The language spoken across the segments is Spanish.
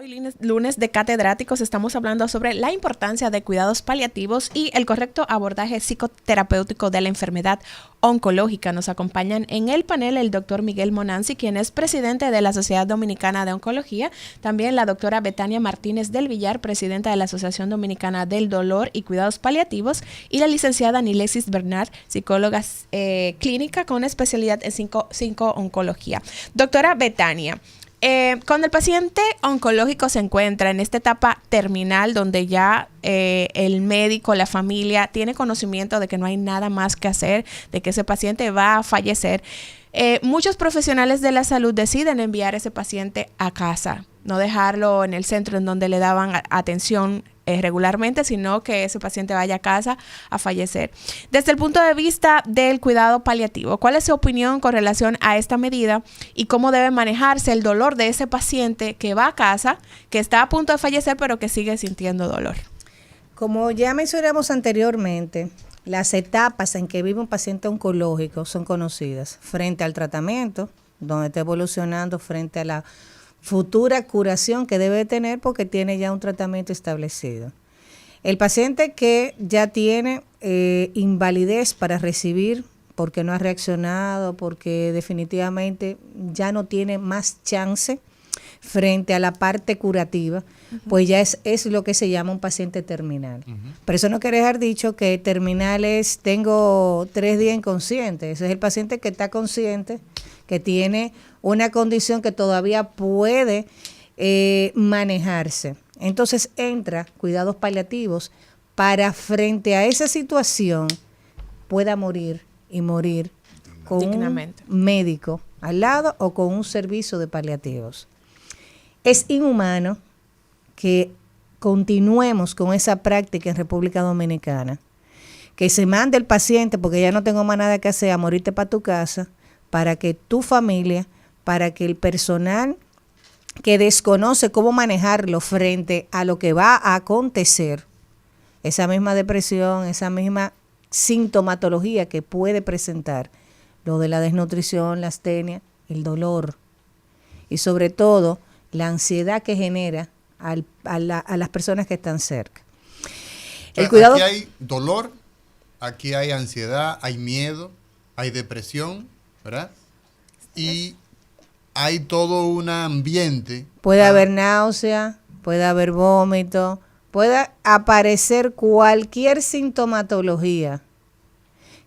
Hoy lunes de catedráticos estamos hablando sobre la importancia de cuidados paliativos y el correcto abordaje psicoterapéutico de la enfermedad oncológica. Nos acompañan en el panel el doctor Miguel Monanzi, quien es presidente de la Sociedad Dominicana de Oncología, también la doctora Betania Martínez del Villar, presidenta de la Asociación Dominicana del Dolor y Cuidados Paliativos, y la licenciada Nilesis Bernard, psicóloga clínica con especialidad en psico-oncología. Doctora Betania, cuando el paciente oncológico se encuentra en esta etapa terminal donde ya el médico, la familia tiene conocimiento de que no hay nada más que hacer, de que ese paciente va a fallecer, muchos profesionales de la salud deciden enviar a ese paciente a casa, no dejarlo en el centro en donde le daban atención regularmente, sino que ese paciente vaya a casa a fallecer. Desde el punto de vista del cuidado paliativo, ¿cuál es su opinión con relación a esta medida y cómo debe manejarse el dolor de ese paciente que va a casa, que está a punto de fallecer, pero que sigue sintiendo dolor? Como ya mencionamos anteriormente, las etapas en que vive un paciente oncológico son conocidas frente al tratamiento, donde está evolucionando, frente a la futura curación que debe tener porque tiene ya un tratamiento establecido. El paciente que ya tiene invalidez para recibir porque no ha reaccionado, porque definitivamente ya no tiene más chance frente a la parte curativa, pues ya es lo que se llama un paciente terminal. Pero eso no quiere dejar dicho que terminal es tengo 3 días inconsciente. Ese es el paciente que está consciente, que tiene una condición que todavía puede manejarse. Entonces entra cuidados paliativos para frente a esa situación pueda morir y morir con un médico al lado o con un servicio de paliativos. Es inhumano que continuemos con esa práctica en República Dominicana, que se mande el paciente porque ya no tengo más nada que hacer a morirte para tu casa, para que tu familia, para que el personal que desconoce cómo manejarlo frente a lo que va a acontecer, esa misma depresión, esa misma sintomatología que puede presentar, lo de la desnutrición, la astenia, el dolor y sobre todo la ansiedad que genera a las personas que están cerca. El cuidado. Aquí hay dolor, aquí hay ansiedad, hay miedo, hay depresión, ¿verdad? Y hay todo un ambiente. Puede haber náusea, puede haber vómito, puede aparecer cualquier sintomatología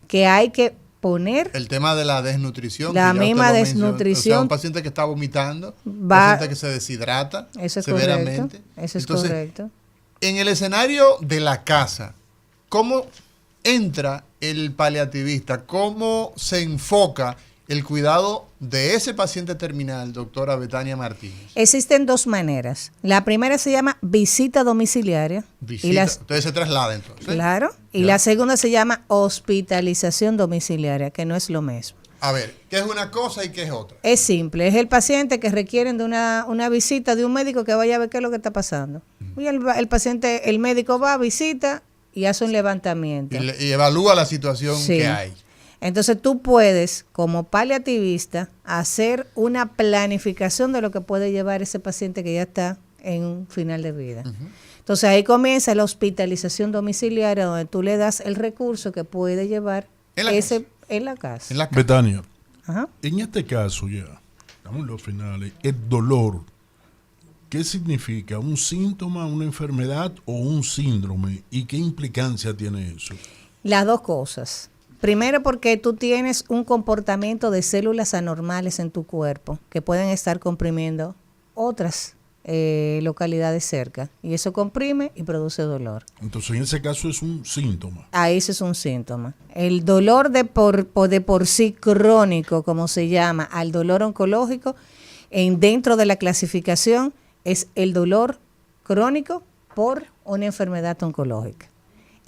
que hay que poner. El tema de la desnutrición. La misma desnutrición. O sea, un paciente que está vomitando, un paciente que se deshidrata severamente. Eso es correcto. En el escenario de la casa, ¿cómo entra el paliativista? ¿Cómo se enfoca el cuidado de ese paciente terminal, doctora Betania Martínez? Existen 2 maneras. La primera se llama visita domiciliaria. Entonces se traslada entonces. Claro. Y la segunda se llama hospitalización domiciliaria, que no es lo mismo. A ver, ¿qué es una cosa y qué es otra? Es simple. Es el paciente que requieren de una visita de un médico que vaya a ver qué es lo que está pasando. Y el paciente, el médico va, visita y hace un levantamiento. Y evalúa la situación que hay. Entonces tú puedes, como paliativista, hacer una planificación de lo que puede llevar ese paciente que ya está en un final de vida. Entonces ahí comienza la hospitalización domiciliaria, donde tú le das el recurso que puede llevar en la casa. Betania, en este caso ya, estamos en los finales, el dolor, ¿qué significa? ¿Un síntoma, una enfermedad o un síndrome? ¿Y qué implicancia tiene eso? Las 2 cosas. Primero porque tú tienes un comportamiento de células anormales en tu cuerpo que pueden estar comprimiendo otras localidades cerca. Y eso comprime y produce dolor. Entonces en ese caso es un síntoma. Ahí ese es un síntoma. El dolor de por sí crónico, como se llama, al dolor oncológico, dentro de la clasificación es el dolor crónico por una enfermedad oncológica.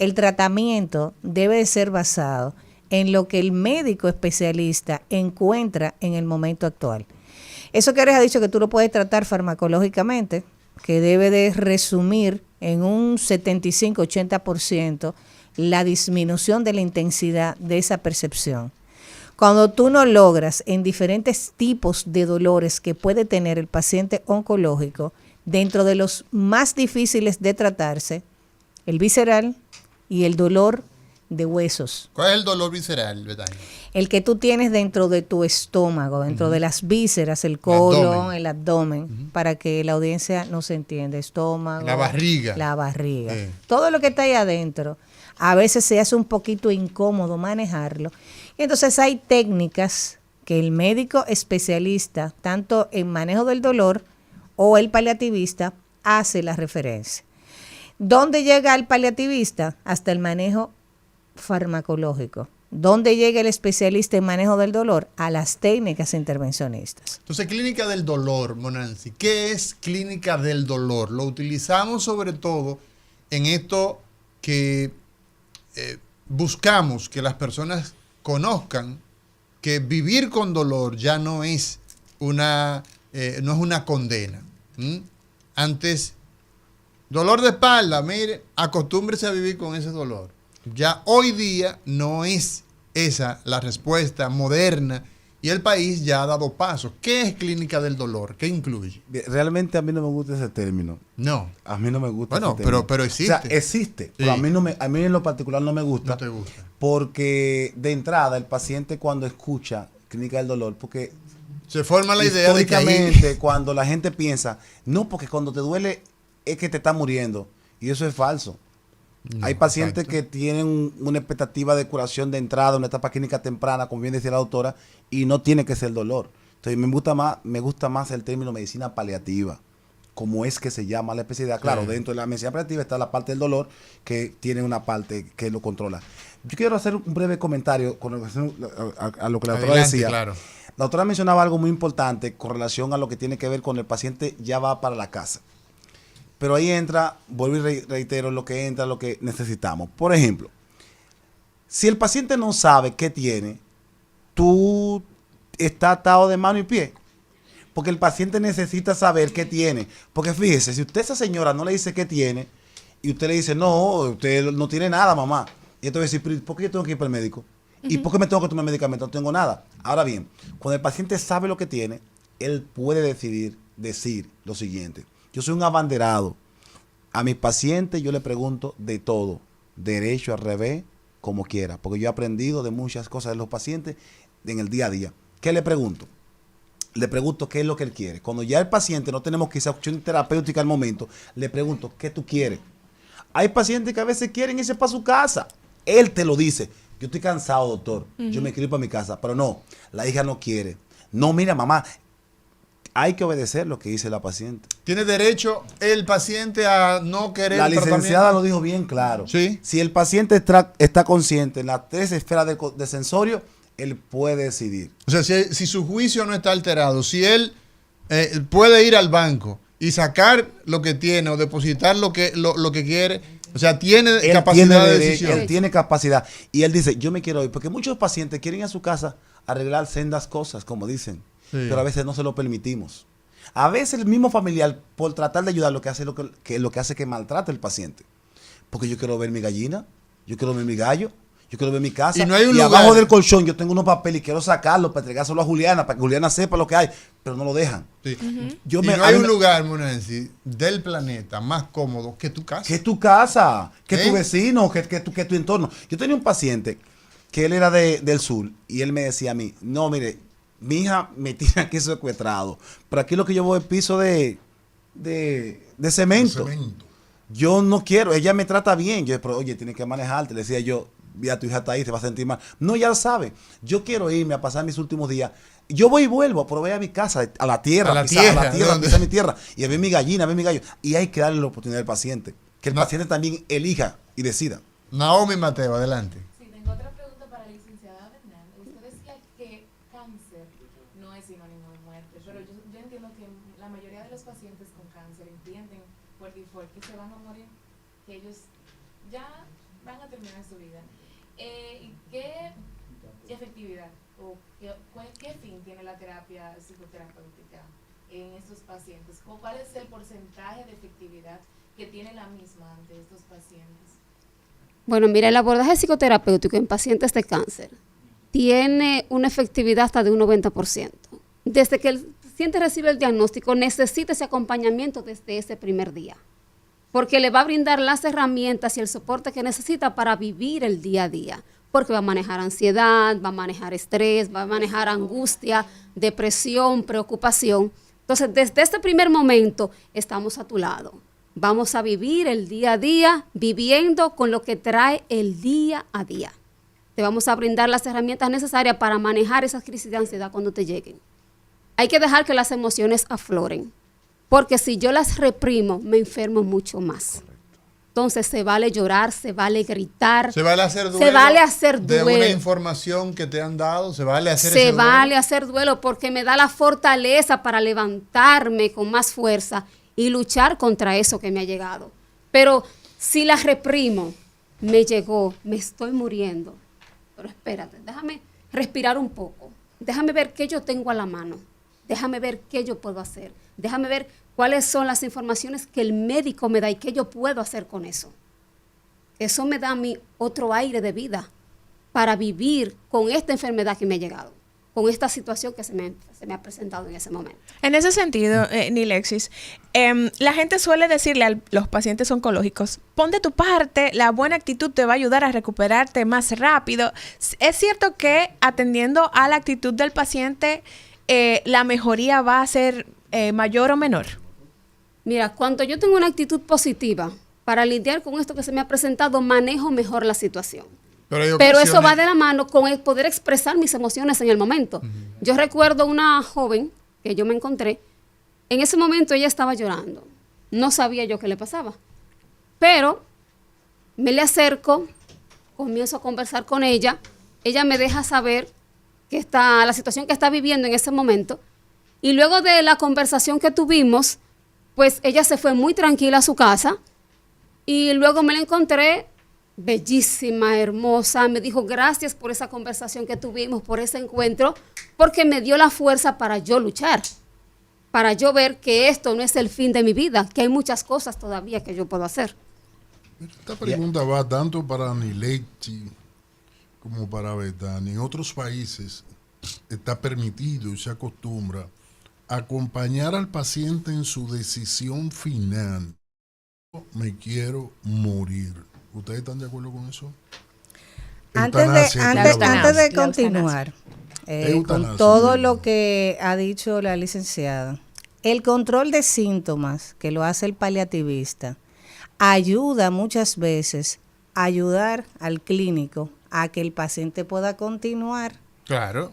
El tratamiento debe de ser basado en lo que el médico especialista encuentra en el momento actual. Eso que les ha dicho que tú lo puedes tratar farmacológicamente, que debe de resumir en un 75-80% la disminución de la intensidad de esa percepción. Cuando tú no logras en diferentes tipos de dolores que puede tener el paciente oncológico Dentro de los más difíciles de tratarse, el visceral y el dolor de huesos. ¿Cuál es el dolor visceral, Betania? El que tú tienes dentro de tu estómago, dentro de las vísceras, el colon, el abdomen, para que la audiencia no se entienda. Estómago. La barriga. La barriga. Todo lo que está ahí adentro, a veces se hace un poquito incómodo manejarlo. Y entonces hay técnicas que el médico especialista, tanto en manejo del dolor o el paliativista, hace la referencia. ¿Dónde llega el paliativista? Hasta el manejo farmacológico. ¿Dónde llega el especialista en manejo del dolor? A las técnicas intervencionistas. Entonces, clínica del dolor, Monancy. ¿Qué es clínica del dolor? Lo utilizamos sobre todo en esto que buscamos que las personas conozcan que vivir con dolor ya no es una condena. Antes, dolor de espalda, mire, acostúmbrese a vivir con ese dolor. Ya hoy día no es esa la respuesta moderna y el país ya ha dado pasos. ¿Qué es clínica del dolor? ¿Qué incluye? Realmente a mí no me gusta ese término. No. A mí no me gusta ese término. Pero existe. O sea, existe. Sí. Pero a mí en lo particular no me gusta. No te gusta. Porque de entrada el paciente cuando escucha clínica del dolor, porque se forma la idea de que ahí... cuando la gente piensa, no, porque cuando te duele es que te está muriendo. Y eso es falso. No, hay pacientes que tienen una expectativa de curación de entrada, una etapa clínica temprana, como bien decía la doctora, y no tiene que ser dolor. Entonces me gusta más el término medicina paliativa, como es que se llama la especialidad. Claro, dentro de la medicina paliativa está la parte del dolor, que tiene una parte que lo controla. Yo quiero hacer un breve comentario con relación a lo que la doctora decía. Claro. La doctora mencionaba algo muy importante con relación a lo que tiene que ver con el paciente ya va para la casa. Pero ahí entra, vuelvo y reitero, lo que necesitamos. Por ejemplo, si el paciente no sabe qué tiene, tú estás atado de mano y pie. Porque el paciente necesita saber qué tiene. Porque fíjese, si usted a esa señora no le dice qué tiene, y usted le dice, no, usted no tiene nada, mamá. Y entonces dice, ¿por qué yo tengo que ir para el médico? ¿Y por qué me tengo que tomar medicamento? No tengo nada. Ahora bien, cuando el paciente sabe lo que tiene, él puede decir lo siguiente. Yo soy un abanderado. A mis pacientes yo le pregunto de todo, derecho, al revés, como quiera, porque yo he aprendido de muchas cosas de los pacientes en el día a día. ¿Qué le pregunto? Le pregunto qué es lo que él quiere. Cuando ya el paciente no tenemos quizá opción terapéutica al momento, le pregunto, ¿qué tú quieres? Hay pacientes que a veces quieren irse para su casa. Él te lo dice. Yo estoy cansado, doctor. Yo me quiero ir para mi casa. Pero no, la hija no quiere. No, mira, mamá, hay que obedecer lo que dice la paciente. ¿Tiene derecho el paciente a no querer la licenciada lo dijo bien claro. ¿Sí? Si el paciente está consciente en las 3 esferas de sensorio, él puede decidir. O sea, si su juicio no está alterado, si él puede ir al banco y sacar lo que tiene o depositar lo que quiere, o sea, tiene capacidad de decisión. Él tiene capacidad. Y él dice, yo me quiero ir, porque muchos pacientes quieren ir a su casa a arreglar sendas cosas, como dicen. Sí. Pero a veces no se lo permitimos. A veces el mismo familiar, por tratar de ayudar, lo que hace que maltrate al paciente. Porque yo quiero ver mi gallina, yo quiero ver mi gallo, yo quiero ver mi casa. Y, no hay un lugar. Abajo del colchón yo tengo unos papeles y quiero sacarlos para entregárselo a Juliana, para que Juliana sepa lo que hay, pero no lo dejan. Sí. No hay un lugar, Monensi, del planeta más cómodo que tu casa. Que tu casa, que tu vecino, que tu entorno. Yo tenía un paciente que él era del sur y él me decía a mí, no, mire, mi hija me tiene aquí secuestrado, pero aquí lo que yo voy es piso de cemento. Yo no quiero, ella me trata bien. Yo, pero oye, tienes que manejarte. Le decía yo, mira, tu hija está ahí, se va a sentir mal. No, ya lo sabe. Yo quiero irme a pasar mis últimos días. Yo voy y vuelvo, pero voy a mi casa, a la tierra, pisar mi tierra, y a ver mi gallina, a ver mi gallo. Y hay que darle la oportunidad al paciente, que el paciente también elija y decida. Naomi Mateo, adelante. Sí, tengo otra pregunta para la licenciada Bernal. Usted decía que cáncer no es sinónimo de muerte, pero yo entiendo que la mayoría de los pacientes con cáncer entienden por default que se van a morir, que ellos ya van a terminar su vida. ¿Qué efectividad o qué fin tiene la terapia psicoterapéutica en estos pacientes? ¿Cuál es el porcentaje de efectividad que tiene la misma ante estos pacientes? Bueno, mira, el abordaje psicoterapéutico en pacientes de cáncer tiene una efectividad hasta de un 90%. Desde que el paciente recibe el diagnóstico, necesita ese acompañamiento desde ese primer día, porque le va a brindar las herramientas y el soporte que necesita para vivir el día a día, porque va a manejar ansiedad, va a manejar estrés, va a manejar angustia, depresión, preocupación. Entonces, desde este primer momento estamos a tu lado. Vamos a vivir el día a día, viviendo con lo que trae el día a día. Te vamos a brindar las herramientas necesarias para manejar esas crisis de ansiedad cuando te lleguen. Hay que dejar que las emociones afloren, porque si yo las reprimo, me enfermo mucho más. Entonces, se vale llorar, se vale gritar. Se vale hacer duelo. Se vale hacer duelo. De una información que te han dado, se vale hacer Se ese duelo. vale hacer duelo porque me da la fortaleza para levantarme con más fuerza y luchar contra eso que me ha llegado. Pero si la reprimo, me llegó, me estoy muriendo. Pero espérate, déjame respirar un poco. Déjame ver qué yo tengo a la mano. Déjame ver qué yo puedo hacer. Déjame ver cuáles son las informaciones que el médico me da y qué yo puedo hacer con eso. Eso me da a mí otro aire de vida para vivir con esta enfermedad que me ha llegado, con esta situación que se me ha presentado en ese momento. En ese sentido, Nilexis, la gente suele decirle a los pacientes oncológicos, pon de tu parte, la buena actitud te va a ayudar a recuperarte más rápido. Es cierto que atendiendo a la actitud del paciente, la mejoría va a ser mayor o menor. Mira, cuando yo tengo una actitud positiva para lidiar con esto que se me ha presentado, manejo mejor la situación. Pero eso va de la mano con el poder expresar mis emociones en el momento. Yo recuerdo una joven que yo me encontré, en ese momento ella estaba llorando. No sabía yo qué le pasaba. Pero me le acerco, comienzo a conversar con ella, ella me deja saber que la situación que está viviendo en ese momento, y luego de la conversación que tuvimos, pues ella se fue muy tranquila a su casa, y luego me la encontré bellísima, hermosa, me dijo gracias por esa conversación que tuvimos, por ese encuentro, porque me dio la fuerza para yo luchar, para yo ver que esto no es el fin de mi vida, que hay muchas cosas todavía que yo puedo hacer. Esta pregunta va tanto para Nilexis como para Betania. En otros países está permitido y se acostumbra acompañar al paciente en su decisión final. Me quiero morir. ¿Ustedes están de acuerdo con eso? Antes de continuar con todo lo que ha dicho la licenciada, el control de síntomas que lo hace el paliativista ayuda muchas veces a ayudar al clínico a que el paciente pueda continuar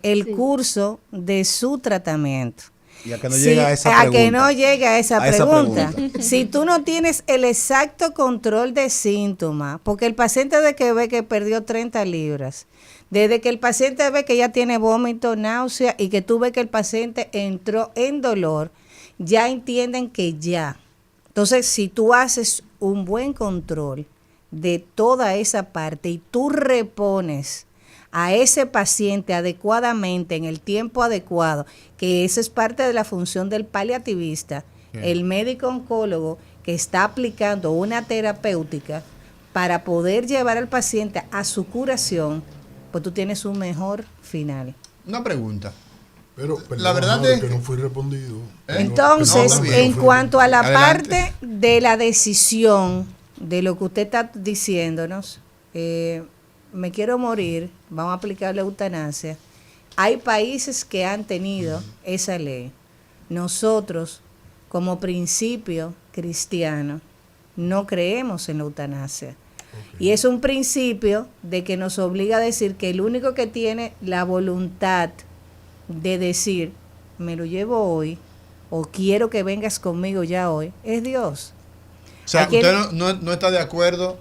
el curso de su tratamiento. Y a que no llegue a esa pregunta. A que no llegue a esa pregunta. Si tú no tienes el exacto control de síntomas, porque el paciente de que ve que perdió 30 libras, desde que el paciente ve que ya tiene vómito, náusea y que tú ves que el paciente entró en dolor, ya entienden que ya. Entonces, si tú haces un buen control de toda esa parte y tú repones a ese paciente adecuadamente, en el tiempo adecuado, que esa es parte de la función del paliativista, el médico oncólogo que está aplicando una terapéutica para poder llevar al paciente a su curación, pues tú tienes un mejor final. Una pregunta. Pero la verdad es que no fue respondido. Entonces, en cuanto a la parte de la decisión de lo que usted está diciéndonos, me quiero morir, vamos a aplicar la eutanasia. Hay países que han tenido esa ley. Nosotros, como principio cristiano, no creemos en la eutanasia. Y es un principio de que nos obliga a decir que el único que tiene la voluntad de decir, me lo llevo hoy, o quiero que vengas conmigo ya hoy, es Dios. O sea, usted no está de acuerdo.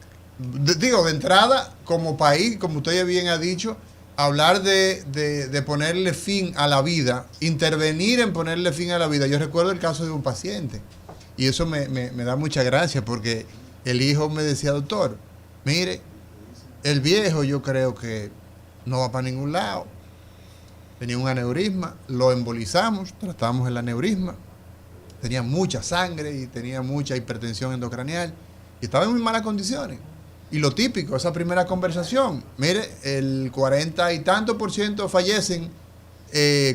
Digo, de entrada, como país, como usted bien ha dicho, hablar de ponerle fin a la vida, intervenir en ponerle fin a la vida. Yo recuerdo el caso de un paciente y eso me da mucha gracia porque el hijo me decía, doctor, mire, el viejo yo creo que no va para ningún lado. Tenía un aneurisma, lo embolizamos, tratamos el aneurisma, tenía mucha sangre y tenía mucha hipertensión endocranial y estaba en muy malas condiciones. Y lo típico, esa primera conversación, mire, el 40 y tanto % fallecen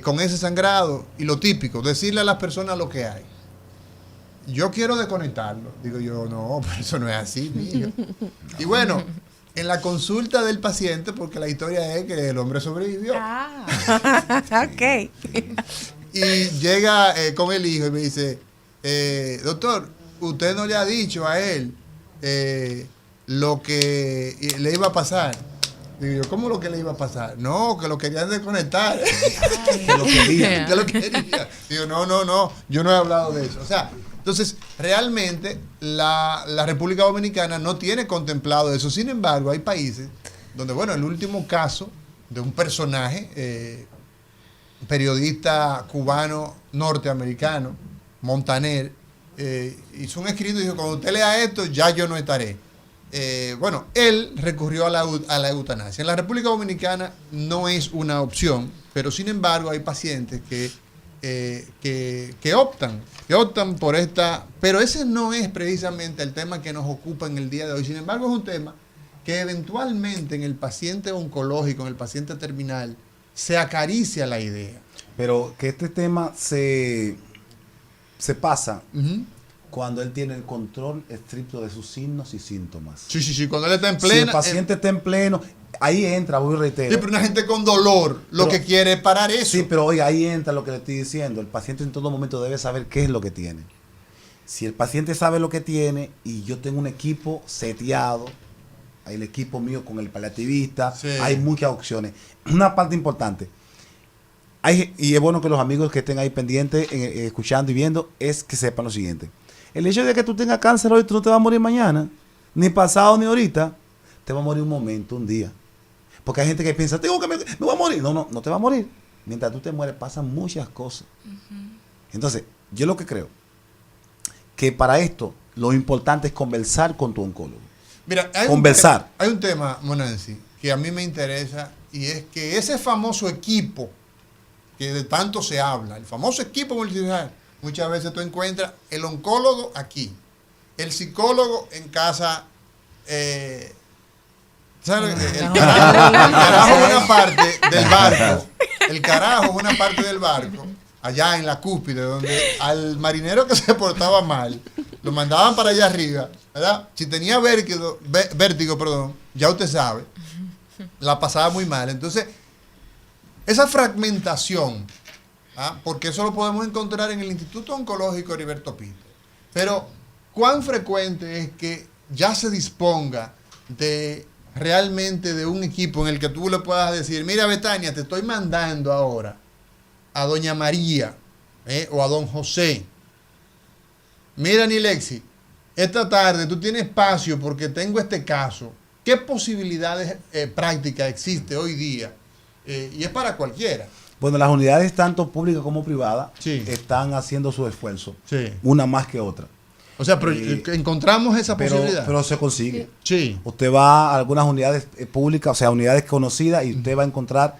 con ese sangrado y lo típico, decirle a las personas lo que hay. Yo quiero desconectarlo. Digo yo, no, pero eso no es así, mijo. Y bueno, en la consulta del paciente, porque la historia es que el hombre sobrevivió. Ok. Y llega con el hijo y me dice, doctor, usted no le ha dicho a él lo que le iba a pasar. Digo yo, ¿cómo lo que le iba a pasar? No, que lo querían desconectar. Que lo quería. Digo, no, yo no he hablado de eso. O sea, entonces, realmente la República Dominicana no tiene contemplado eso. Sin embargo, hay países donde, bueno, el último caso de un personaje, periodista cubano norteamericano, Montaner, hizo un escrito y dijo, cuando usted lea esto, ya yo no estaré. Bueno, él recurrió a la eutanasia. En la República Dominicana no es una opción, pero sin embargo hay pacientes que optan por esta, pero ese no es precisamente el tema que nos ocupa en el día de hoy. Sin embargo, es un tema que eventualmente en el paciente oncológico, en el paciente terminal, se acaricia la idea. Pero que este tema se pasa cuando él tiene el control estricto de sus signos y síntomas. Sí, cuando él está en pleno. Si el paciente está en pleno, ahí entra, voy a reiterar. Sí, pero una gente con dolor lo que quiere es parar eso. Sí, pero oiga, ahí entra lo que le estoy diciendo. El paciente en todo momento debe saber qué es lo que tiene. Si el paciente sabe lo que tiene y yo tengo un equipo seteado, hay el equipo mío con el paliativista, hay muchas opciones. Una parte importante, y es bueno que los amigos que estén ahí pendientes, escuchando y viendo, es que sepan lo siguiente. El hecho de que tú tengas cáncer hoy, tú no te vas a morir mañana, ni pasado ni ahorita, te va a morir un momento, un día. Porque hay gente que piensa, tengo que me voy a morir. No te va a morir. Mientras tú te mueres pasan muchas cosas. Entonces, yo lo que creo, que para esto lo importante es conversar con tu oncólogo. Mira, hay un tema, Monancy, que a mí me interesa, y es que ese famoso equipo que de tanto se habla, el famoso equipo multidisciplinar, muchas veces tú encuentras el oncólogo aquí, el psicólogo en casa, ¿sabes? El carajo es una parte del barco, el carajo es una parte del barco, allá en la cúspide, donde al marinero que se portaba mal, lo mandaban para allá arriba, ¿verdad? Si tenía vértigo, ya usted sabe, la pasaba muy mal. Entonces, esa fragmentación, porque eso lo podemos encontrar en el Instituto Oncológico Heriberto Pito, pero ¿cuán frecuente es que ya se disponga de realmente de un equipo en el que tú le puedas decir, mira Betania, te estoy mandando ahora a doña María o a don José? Mira, Nilexi, esta tarde tú tienes espacio porque tengo este caso. ¿Qué posibilidades prácticas existe hoy día? Y es para cualquiera. Bueno, las unidades tanto públicas como privadas están haciendo su esfuerzo, una más que otra. O sea, pero encontramos esa posibilidad. Pero se consigue. Sí. Usted va a algunas unidades públicas, o sea, unidades conocidas, y usted va a encontrar...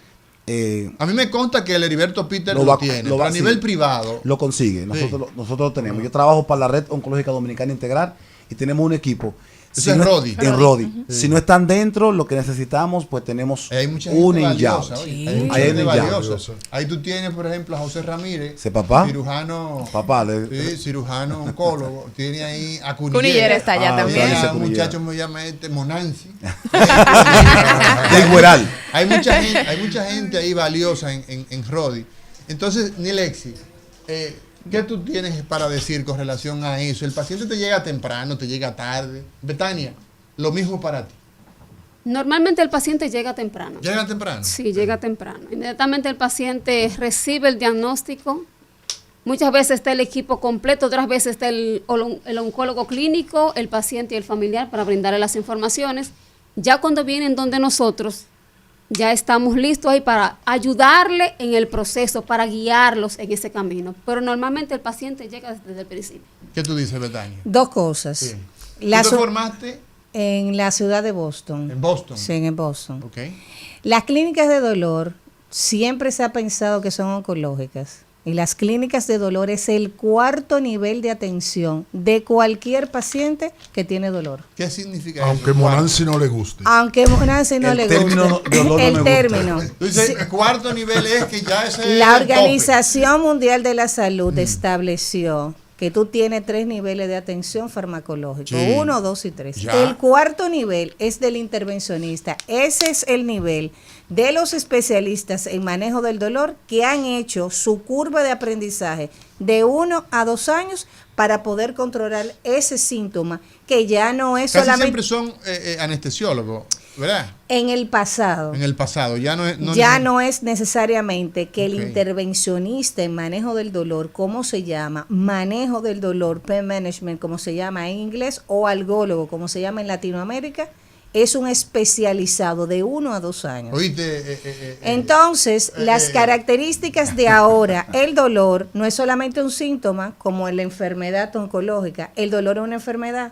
a mí me consta que el Heriberto Peter lo tiene, pero a nivel privado... Lo consigue, nosotros lo tenemos. Yo trabajo para la Red Oncológica Dominicana Integral y tenemos un equipo... Eso es Rodi. En Rodi. Si no están dentro, lo que necesitamos, pues tenemos un in-house. Ahí tú tienes, por ejemplo, a José Ramírez, ¿ese papá? Cirujano. Papá. Cirujano oncólogo. Tiene ahí a Cunillera está allá también. Un muchacho me llama Monancy. De Igueral. Hay mucha gente ahí valiosa en Rodi. Entonces, Nilexi, ¿qué tú tienes para decir con relación a eso? ¿El paciente te llega temprano, te llega tarde? Betania, lo mismo para ti. Normalmente el paciente llega temprano. ¿Llega temprano? Sí, llega temprano. Inmediatamente el paciente recibe el diagnóstico. Muchas veces está el equipo completo, otras veces está el oncólogo clínico, el paciente y el familiar para brindarle las informaciones. Ya cuando vienen donde nosotros, ya estamos listos ahí para ayudarle en el proceso, para guiarlos en ese camino. Pero normalmente el paciente llega desde el principio. ¿Qué tú dices, Betania? Dos cosas. Sí. ¿Tú te formaste? En la ciudad de Boston. ¿En Boston? Sí, en Boston. Okay. Las clínicas de dolor siempre se ha pensado que son oncológicas, y las clínicas de dolor es el cuarto nivel de atención de cualquier paciente que tiene dolor. ¿Qué significa Aunque eso? Monansi no le guste. Aunque Monansi no le guste. El término. Entonces, el cuarto nivel es que ya ese La es el Organización Mundial de la Salud estableció que tú tienes 3 niveles de atención farmacológica, 1, 2 y 3. Ya. El cuarto nivel es del intervencionista. Ese es el nivel de los especialistas en manejo del dolor que han hecho su curva de aprendizaje de 1 a 2 años para poder controlar ese síntoma que ya no es Casi solamente... siempre son anestesiólogos, ¿verdad? En el pasado. En el pasado, ya no es... No es necesariamente que el intervencionista en manejo del dolor, ¿cómo se llama? Manejo del dolor, pain management, como se llama en inglés, o algólogo, como se llama en Latinoamérica, es un especializado de 1 a 2 años. Oíste, Entonces, las características de ahora, el dolor no es solamente un síntoma como en la enfermedad oncológica, el dolor es una enfermedad.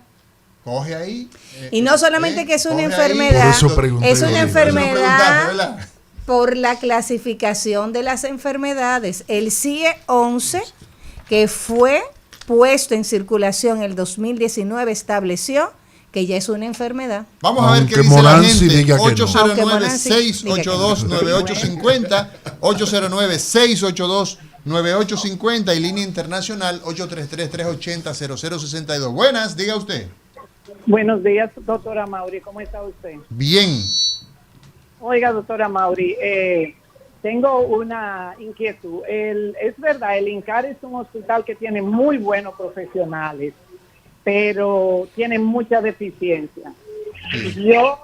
Coge ahí. Y no solamente que es una coge enfermedad, ahí. Por eso pregunté. es una Por eso enfermedad preguntaste, por la clasificación de las enfermedades. El CIE 11, que fue puesto en circulación en el 2019, estableció que ya es una enfermedad. Vamos a ver qué Aunque dice la Monansi gente. diga que no. 809-682-9850, 809-682-9850 y línea internacional 833-380-0062. Buenas, diga usted. Buenos días, doctora Mauri, ¿cómo está usted? Bien. Oiga, doctora Mauri, tengo una inquietud. Es verdad, el INCAR es un hospital que tiene muy buenos profesionales, pero tiene mucha deficiencia. Yo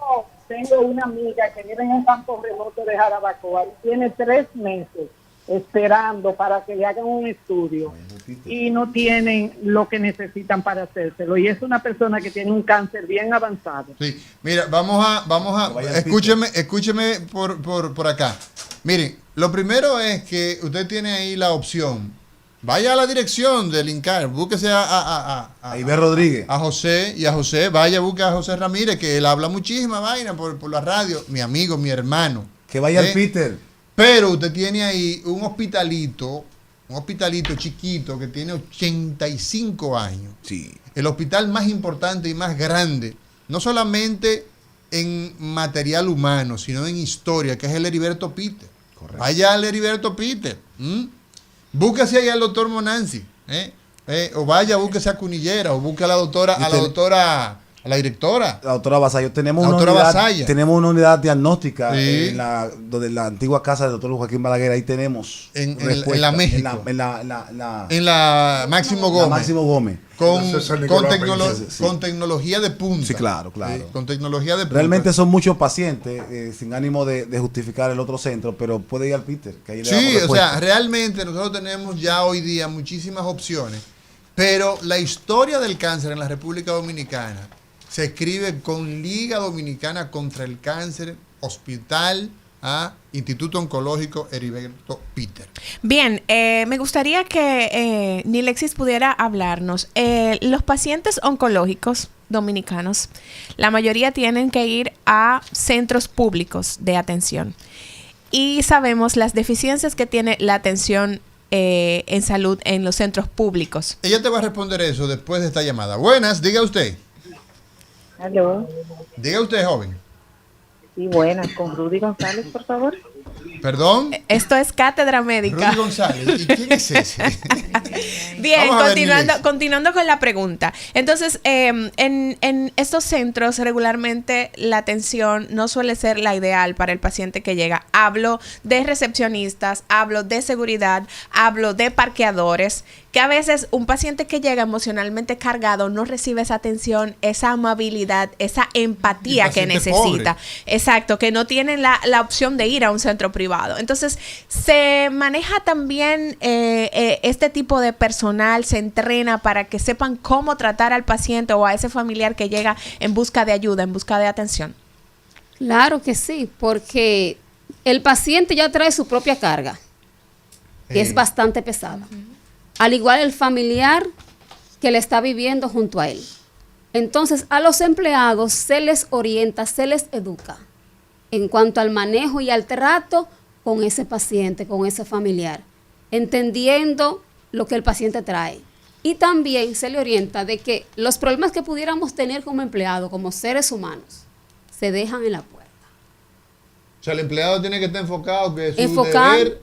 tengo una amiga que vive en un campo remoto de Jarabacoa y tiene 3 meses esperando para que le hagan un estudio y no tienen lo que necesitan para hacérselo, y es una persona que tiene un cáncer bien avanzado. Sí, mira, vamos a escúcheme por acá. Miren, lo primero es que usted tiene ahí la opción. Vaya a la dirección del INCAR, búsquese a Iber Rodríguez. A José, y a José, vaya, busque a José Ramírez, que él habla muchísima vaina por la radio, mi amigo, mi hermano. Que vaya al Peter. Pero usted tiene ahí un hospitalito chiquito que tiene 85 años. Sí. El hospital más importante y más grande, no solamente en material humano, sino en historia, que es el Heriberto Peter. Correcto. Vaya al Heriberto Peter. Búsquese ahí al doctor Monansi. O vaya, búsquese a Cunillera, o busque a la doctora, a la directora. La doctora Vasallo. Tenemos una unidad diagnóstica en la antigua casa del doctor Joaquín Balaguer. Ahí tenemos en la México. En la Máximo Gómez. La Máximo Gómez. Con tecnología de punta. Sí, claro. Con tecnología de punta. Realmente son muchos pacientes, sin ánimo de justificar el otro centro, pero puede ir al Peter. Que ahí sí, o sea, realmente nosotros tenemos ya hoy día muchísimas opciones, pero la historia del cáncer en la República Dominicana se escribe con Liga Dominicana contra el Cáncer, Hospital Instituto Oncológico Heriberto Peter. Bien, me gustaría que Nilexis pudiera hablarnos. Los pacientes oncológicos dominicanos, la mayoría tienen que ir a centros públicos de atención. Y sabemos las deficiencias que tiene la atención en salud en los centros públicos. Ella te va a responder eso después de esta llamada. Buenas, diga usted. Aló. Diga usted, joven. Sí, buenas, con Rudy González, por favor. ¿Perdón? Esto es Cátedra Médica. Rudy González. ¿Y quién es ese? Bien, continuando con la pregunta. Entonces, en estos centros regularmente la atención no suele ser la ideal para el paciente que llega. Hablo de recepcionistas, hablo de seguridad, hablo de parqueadores, que a veces un paciente que llega emocionalmente cargado no recibe esa atención, esa amabilidad, esa empatía que necesita. Pobre. Exacto, que no tienen la opción de ir a un centro privado. Entonces, se maneja también este tipo de personal, se entrena para que sepan cómo tratar al paciente o a ese familiar que llega en busca de ayuda, en busca de atención. Claro que sí, porque el paciente ya trae su propia carga, que es bastante pesada. Al igual el familiar que le está viviendo junto a él. Entonces, a los empleados se les orienta, se les educa en cuanto al manejo y al trato con ese paciente, con ese familiar. entendiendo lo que el paciente trae. Y también se le orienta de que los problemas que pudiéramos tener como empleado, como seres humanos, se dejan en la puerta. O sea, el empleado tiene que estar enfocado, que su deber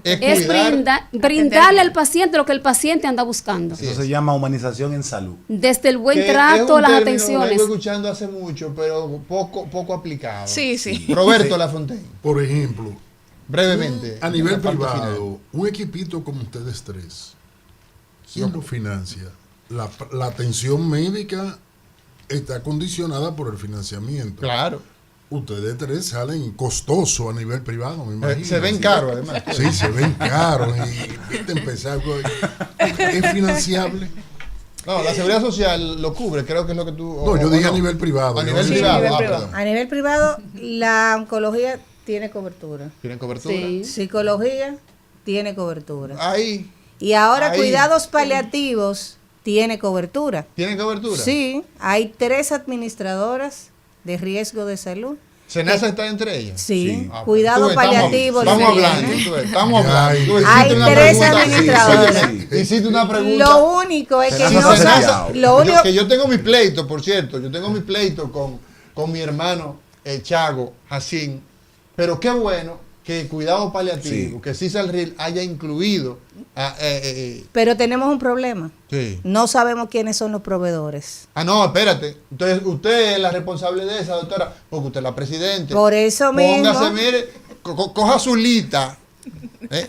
es brindarle al paciente lo que el paciente anda buscando. Eso se llama humanización en salud. Desde el buen trato, las atenciones. Lo vengo escuchando hace mucho, pero poco aplicado. Sí. Roberto Lafontaine. Por ejemplo, brevemente. A nivel privado, un equipito como ustedes tres, ¿quién lo financia? La atención médica está condicionada por el financiamiento. Claro. Ustedes tres salen costosos a nivel privado, me imagino. Se ven caros, además. Sí, se ven caros. Y empezar, ¿es financiable? No, la seguridad social lo cubre, creo que es lo que tú... No, yo dije a nivel privado. A nivel privado. A nivel privado, la oncología tiene cobertura. ¿Tiene cobertura? Sí. Psicología tiene cobertura. Ahí. Y ahora cuidados paliativos tiene cobertura. ¿Tiene cobertura? Sí, hay 3 administradoras de riesgo de salud. ¿Senasa está entre ellas? Sí. Cuidado paliativo. Estamos hablando. Hay 3 administradoras. Hiciste una pregunta. Lo único es que no sabe. Que yo tengo mi pleito, por cierto. Yo tengo mi pleito con mi hermano Chago Jacín. Pero qué bueno que cuidado paliativo, que CISALRIL haya incluido. Pero tenemos un problema. Sí. No sabemos quiénes son los proveedores. No, espérate. Entonces, usted es la responsable de esa, doctora, porque usted es la presidenta. Por eso mismo. Póngase, mire, coja su lista.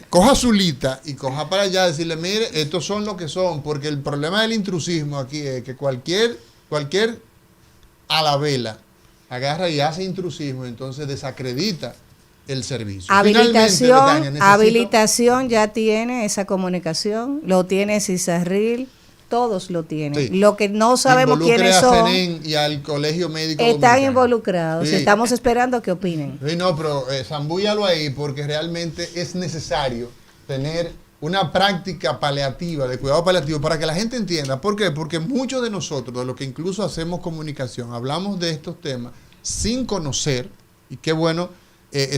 Coja su lista y coja para allá, decirle, mire, estos son lo que son, porque el problema del intrusismo aquí es que cualquier a la vela agarra y hace intrusismo, entonces desacredita el servicio. Habilitación ya tiene esa comunicación, lo tiene CISALRIL, todos lo tienen. Sí. Lo que no sabemos quiénes son. Y al Colegio Médico están Dominicano. Involucrados. Sí. Estamos esperando que opinen. Sí, no, pero zambúllalo ahí porque realmente es necesario tener una práctica paliativa, de cuidado paliativo, para que la gente entienda. ¿Por qué? Porque muchos de nosotros, de los que incluso hacemos comunicación, hablamos de estos temas sin conocer, y qué bueno,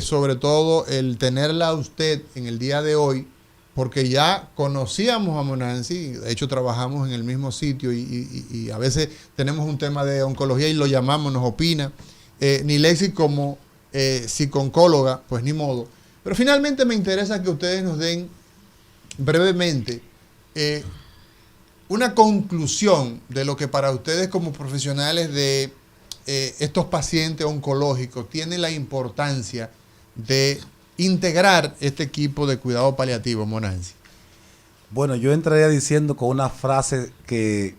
sobre todo el tenerla a usted en el día de hoy, porque ya conocíamos a Monanzi, de hecho trabajamos en el mismo sitio y a veces tenemos un tema de oncología y lo llamamos, nos opina. Nilexi como psico-oncóloga, pues ni modo. Pero finalmente me interesa que ustedes nos den brevemente una conclusión de lo que para ustedes como profesionales de estos pacientes oncológicos tiene la importancia de integrar este equipo de cuidado paliativo, Monanzi. Bueno, yo entraría diciendo con una frase que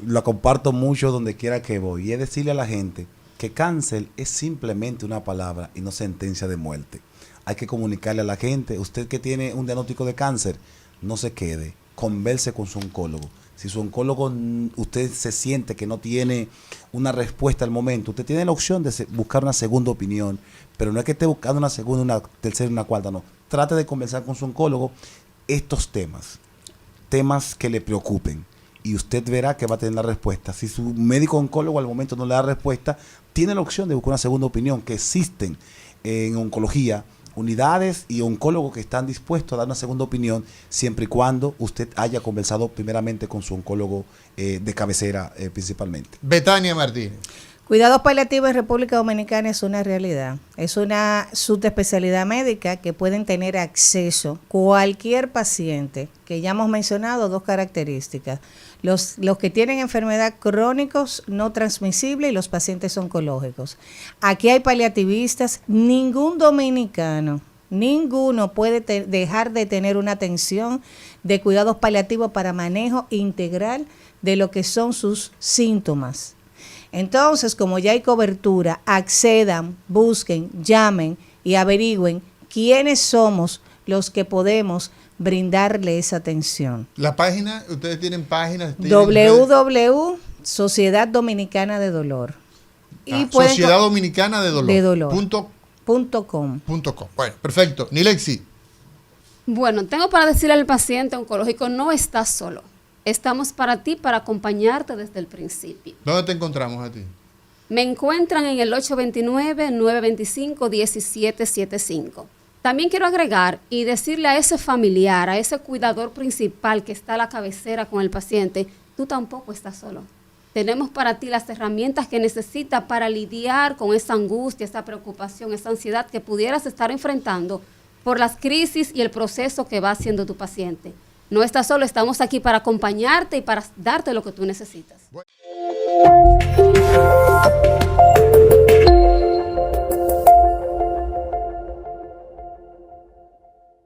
la comparto mucho donde quiera que voy, y es decirle a la gente que cáncer es simplemente una palabra y no sentencia de muerte. Hay que comunicarle a la gente, usted que tiene un diagnóstico de cáncer, no se quede, converse con su oncólogo. Si su oncólogo, usted se siente que no tiene una respuesta al momento, usted tiene la opción de buscar una segunda opinión, pero no es que esté buscando una segunda, una tercera, una cuarta, no. Trate de conversar con su oncólogo estos temas que le preocupen, y usted verá que va a tener la respuesta. Si su médico oncólogo al momento no le da respuesta, tiene la opción de buscar una segunda opinión, que existen en oncología unidades y oncólogos que están dispuestos a dar una segunda opinión, siempre y cuando usted haya conversado primeramente con su oncólogo de cabecera principalmente. Betania Martínez. Cuidados paliativos en República Dominicana es una realidad, es una subespecialidad médica que pueden tener acceso cualquier paciente, que ya hemos mencionado 2 características, los que tienen enfermedad crónicos no transmisible y los pacientes oncológicos. Aquí hay paliativistas, ningún dominicano, ninguno puede dejar de tener una atención de cuidados paliativos para manejo integral de lo que son sus síntomas. Entonces, como ya hay cobertura, accedan, busquen, llamen y averigüen quiénes somos los que podemos brindarle esa atención. La página, ustedes tienen páginas. www. Sociedad Dominicana de Dolor. Sociedad Dominicana de Dolor. .com. Bueno, perfecto. Nilexi. Bueno, tengo para decirle al paciente oncológico, no estás solo. Estamos para ti, para acompañarte desde el principio. ¿Dónde te encontramos a ti? Me encuentran en el 829-925-1775. También quiero agregar y decirle a ese familiar, a ese cuidador principal que está a la cabecera con el paciente, tú tampoco estás solo. Tenemos para ti las herramientas que necesitas para lidiar con esa angustia, esa preocupación, esa ansiedad que pudieras estar enfrentando por las crisis y el proceso que va haciendo tu paciente. No estás solo, estamos aquí para acompañarte y para darte lo que tú necesitas.